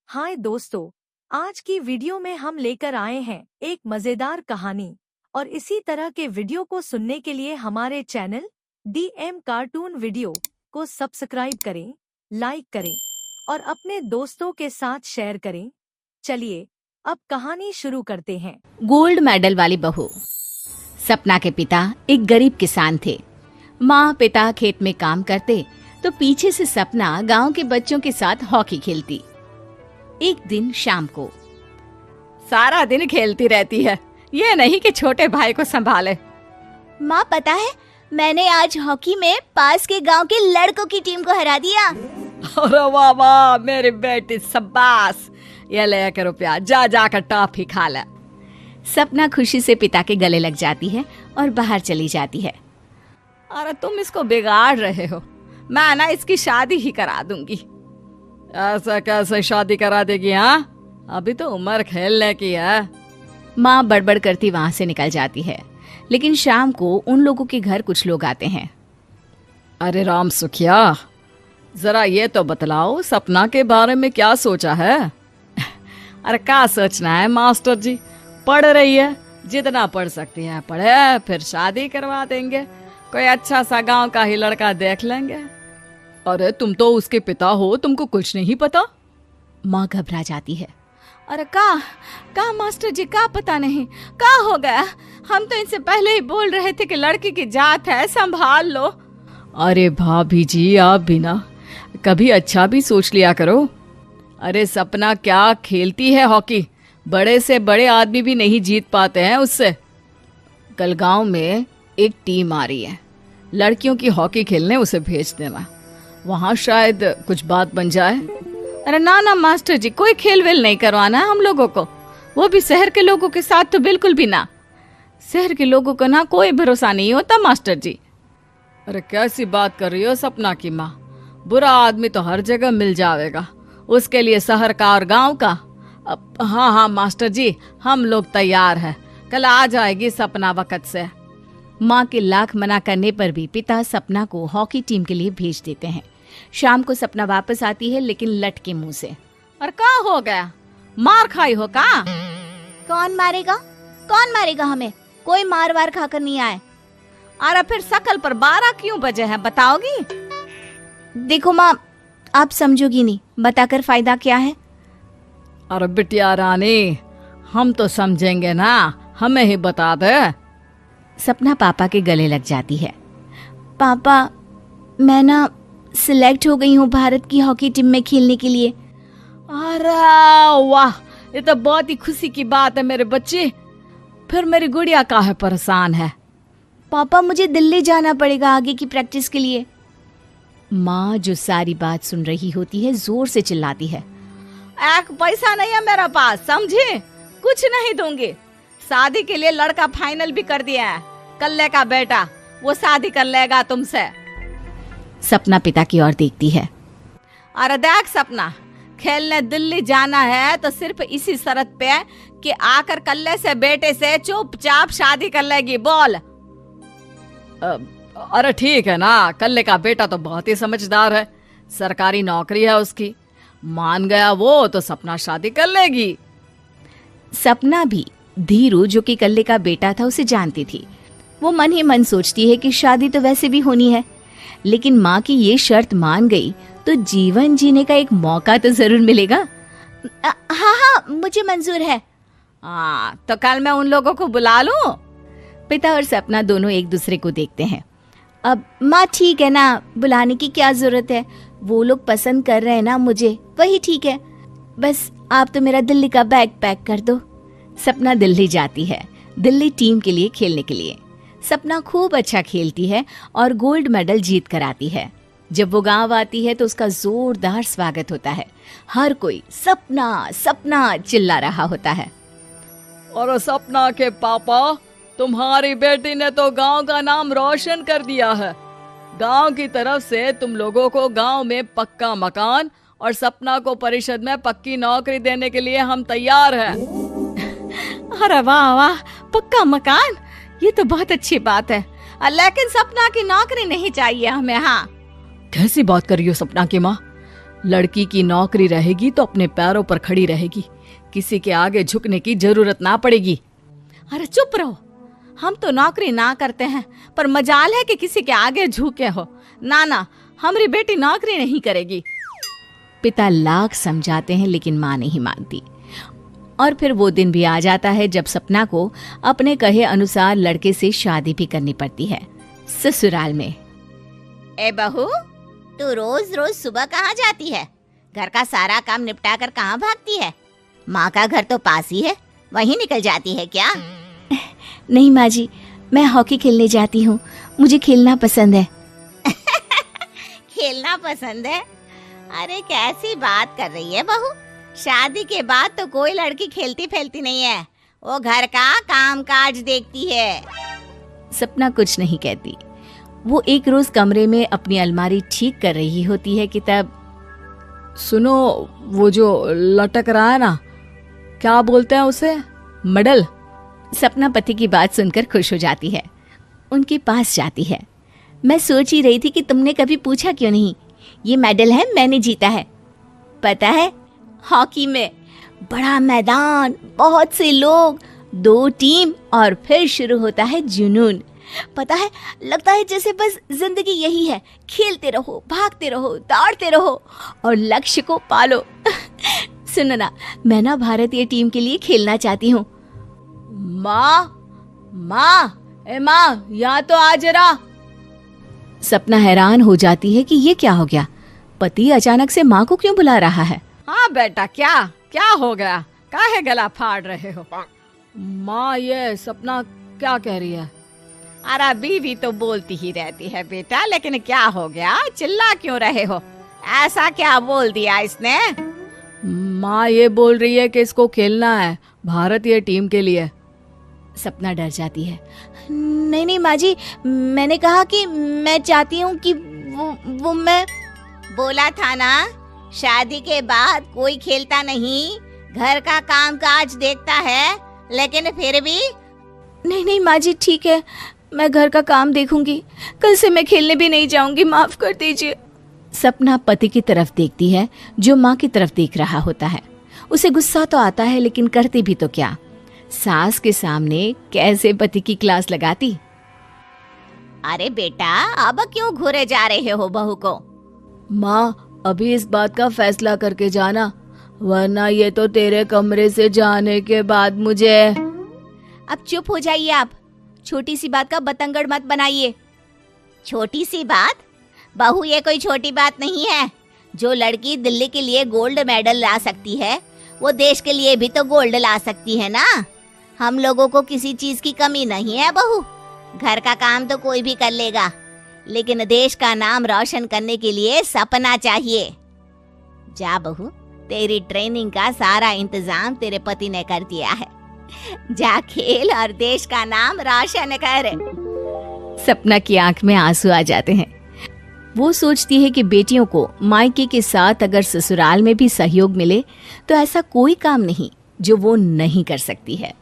हाय दोस्तों, आज की वीडियो में हम लेकर आए हैं एक मजेदार कहानी। और इसी तरह के वीडियो को सुनने के लिए हमारे चैनल DM कार्टून वीडियो को सब्सक्राइब करें, लाइक करें और अपने दोस्तों के साथ शेयर करें। चलिए अब कहानी शुरू करते हैं। गोल्ड मेडल वाली बहू। सपना के पिता एक गरीब किसान थे। माँ पिता खेत में काम करते तो पीछे से सपना गांव के बच्चों के साथ हॉकी खेलती। एक दिन शाम को सारा दिन खेलती रहती है, ये नहीं कि छोटे भाई को संभाले। माँ पता है, मैंने आज हॉकी में पास के गांव के लड़कों की टीम को हरा दिया। अरे वाह वाह मेरी बेटी, शाबाश। ये ले के रुपया, जा जाकर टॉफी खा ले। सपना खुशी से पिता के गले लग जाती है और बाहर चली जाती है। अरे तुम इसको बिगाड़ रहे हो, मैं ना इसकी शादी ही करा दूंगी। ऐसा कैसे शादी करा देगी? हाँ, अभी तो उम्र खेलने की है। माँ बड़बड़ करती वहां से निकल जाती है। लेकिन शाम को उन लोगों के घर कुछ लोग आते हैं। अरे राम सुखिया, जरा ये तो बतलाओ, सपना के बारे में क्या सोचा है? अरे क्या सोचना है मास्टर जी, पढ़ रही है, जितना पढ़ सकती है पढ़े, फिर शादी करवा देंगे, कोई अच्छा सा गांव का ही लड़का देख लेंगे। अरे तुम तो उसके पिता हो, तुमको कुछ नहीं पता? माँ घबरा जाती है। अरे का मास्टर जी, का पता नहीं, का हो गया? हम तो इनसे पहले ही बोल रहे थे कि लड़की की जात है, संभाल लो। अरे भाभी जी, आप भी ना कभी अच्छा भी सोच लिया करो। अरे सपना क्या खेलती है हॉकी, बड़े से बड़े आदमी भी नहीं जीत पाते हैं उससे। कल गांव में एक टीम आ रही है, लड़कियों की हॉकी खेलने उसे भेज देना, वहाँ शायद कुछ बात बन जाए। अरे ना मास्टर जी, कोई खेल वेल नहीं करवाना है हम लोगों को, वो भी शहर के लोगों के साथ तो बिल्कुल भी ना। शहर के लोगों को ना कोई भरोसा नहीं होता मास्टर जी। अरे कैसी बात कर रही हो सपना की माँ, बुरा आदमी तो हर जगह मिल जाएगा, उसके लिए शहर का और गांव का। हाँ मास्टर जी, हम लोग तैयार हैं, कल आ जाएगी सपना वक्त से। माँ के लाख मना करने पर भी पिता सपना को हॉकी टीम के लिए भेज देते हैं। शाम को सपना वापस आती है, लेकिन लटके मुंह से। और क्या हो गया, मार खाई हो का? कौन मारेगा हमें? कोई मार वार खाकर नहीं आए। अरे फिर शकल पर 12 क्यों बजे हैं, बताओगी? देखो माँ, आप समझोगी नहीं, बताकर फायदा क्या है? अरे बिटिया रानी, हम तो समझेंगे ना, हमें ही बता दे। सपना पापा के गले लग जाती है। पापा, मैं ना सिलेक्ट हो गई हूँ भारत की हॉकी टीम में खेलने के लिए। अरे वाह, ये तो बहुत ही खुशी की बात है मेरे बच्चे। फिर मेरी गुड़िया काहे परेशान है? पापा, मुझे दिल्ली जाना पड़ेगा आगे की प्रैक्टिस के लिए। माँ जो सारी बात सुन रही होती है, जोर से चिल्लाती है। एक पैसा नहीं है मेरे पास, समझे? कुछ नहीं दूंगी। शादी के लिए लड़का फाइनल भी कर दिया है, कल्ले का बेटा, वो शादी कर लेगा तुमसे। सपना पिता की ओर देखती है। अरे देख सपना, खेलने दिल्ली जाना है तो सिर्फ इसी शर्त पे कि आकर कल्ले से बेटे से चुपचाप शादी कर लेगी, बोल। अरे ठीक है ना, कल्ले का बेटा तो बहुत ही समझदार है, सरकारी नौकरी है उसकी, मान गया वो तो सपना शादी कर लेगी। सपना भी धीरू, जो कि कल्ले का बेटा था, उसे जानती थी। वो मन ही मन सोचती है कि शादी तो वैसे भी होनी है, लेकिन माँ की ये शर्त मान गई तो जीवन जीने का एक मौका तो जरूर मिलेगा। हाँ, मुझे मंजूर है। तो कल मैं उन लोगों को बुला लूं? पिता और सपना दोनों एक दूसरे को देखते हैं। अब माँ ठीक है ना, बुलाने की क्या जरूरत है, वो लोग पसंद कर रहे हैं ना मुझे, वही ठीक है। बस आप तो मेरा दिल्ली का बैग पैक कर दो। सपना दिल्ली जाती है, दिल्ली टीम के लिए खेलने के लिए। सपना खूब अच्छा खेलती है और गोल्ड मेडल जीत कर आती है। जब वो गांव आती है तो उसका जोरदार स्वागत होता है। हर कोई सपना सपना चिल्ला रहा होता है। और सपना के पापा, तुम्हारी बेटी ने तो गांव का नाम रोशन कर दिया है। गांव की तरफ से तुम लोगों को गांव में पक्का मकान और सपना को परिषद में पक्की नौकरी देने के लिए हम तैयार हैं। अरे वाह वाह, पक्का मकान, ये तो बहुत अच्छी बात है, लेकिन सपना की नौकरी नहीं चाहिए हमें। हाँ, कैसी बात कर रही हो सपना की माँ, लड़की की नौकरी रहेगी तो अपने पैरों पर खड़ी रहेगी, किसी के आगे झुकने की जरूरत ना पड़ेगी। अरे चुप रहो, हम तो नौकरी ना करते हैं, पर मजाल है कि किसी के आगे झुके हो। ना ना, हमारी बेटी नौकरी नहीं करेगी। पिता लाख समझाते हैं लेकिन माँ नहीं मानती। और फिर वो दिन भी आ जाता है जब सपना को अपने कहे अनुसार लड़के से शादी भी करनी पड़ती है। ससुराल में। ए बहू, तू रोज रोज सुबह कहाँ जाती है? घर का सारा काम निपटा कर कहाँ भागती है? माँ का घर तो पास ही है, वहीं निकल जाती है क्या? नहीं माँ जी, मैं हॉकी खेलने जाती हूँ, मुझे खेलना पसंद है। खेलना पसंद है? अरे कैसी बात कर रही है बहू, शादी के बाद तो कोई लड़की खेलती फैलती नहीं है, वो घर का काम काज देखती है। सपना कुछ नहीं कहती। वो एक रोज कमरे में अपनी अलमारी ठीक कर रही होती है कि तब सुनो, वो जो लटक रहा है ना, क्या बोलते हैं उसे? मेडल। सपना पति की बात सुनकर खुश हो जाती है, उनके पास जाती है। मैं सोच ही रही थी कि तुमने कभी पूछा क्यों नहीं। ये मेडल है, मैंने जीता है, पता है, हॉकी में। बड़ा मैदान, बहुत से लोग, 2 टीम और फिर शुरू होता है जुनून। पता है, लगता है जैसे बस जिंदगी यही है, खेलते रहो, भागते रहो, दौड़ते रहो और लक्ष्य को पालो। सुनो ना, मैं ना भारतीय टीम के लिए खेलना चाहती हूँ। माँ, यहाँ तो आ जरा। सपना हैरान हो जाती है कि ये क्या हो गया, पति अचानक से माँ को क्यों बुला रहा है। हाँ बेटा, क्या हो गया, काहे गला फाड़ रहे हो? माँ, ये सपना क्या कह रही है? अरे बीवी तो बोलती ही रहती है बेटा, लेकिन क्या हो गया, चिल्ला क्यों रहे हो? ऐसा क्या बोल दिया इसने? माँ ये बोल रही है कि इसको खेलना है भारतीय टीम के लिए। सपना डर जाती है। नहीं माँ जी, मैंने कहा कि मैं चाहती हूँ कि वो मैं बोला था ना, शादी के बाद कोई खेलता नहीं, घर का काम काज देखता है, लेकिन फिर भी। नहीं माँ जी, ठीक है, मैं घर का काम देखूंगी, कल से मैं खेलने भी नहीं जाऊंगी, माफ कर दीजिए। सपना पति की तरफ देखती है जो माँ की तरफ देख रहा होता है। उसे गुस्सा तो आता है लेकिन करती भी तो क्या, सास के सामने कैसे पति की क्लास लगाती। अरे बेटा, अब क्यों घूरे जा रहे हो बहू को? माँ, अभी इस बात का फैसला करके जाना, वरना ये तो तेरे कमरे से जाने के बाद मुझे। अब चुप हो जाइए आप, छोटी सी बात का बतंगड़ मत बनाइए। छोटी सी बात? बहू, ये कोई छोटी बात नहीं है। जो लड़की दिल्ली के लिए गोल्ड मेडल ला सकती है, वो देश के लिए भी तो गोल्ड ला सकती है ना। हम लोगों को किसी चीज की कमी नहीं है बहू, घर का काम तो कोई भी कर लेगा, लेकिन देश का नाम रोशन करने के लिए सपना चाहिए। जा बहू, तेरी ट्रेनिंग का सारा इंतजाम तेरे पति ने कर दिया है, जा खेल और देश का नाम रोशन कर। सपना की आंख में आंसू आ जाते हैं। वो सोचती है कि बेटियों को मायके के साथ अगर ससुराल में भी सहयोग मिले तो ऐसा कोई काम नहीं जो वो नहीं कर सकती है।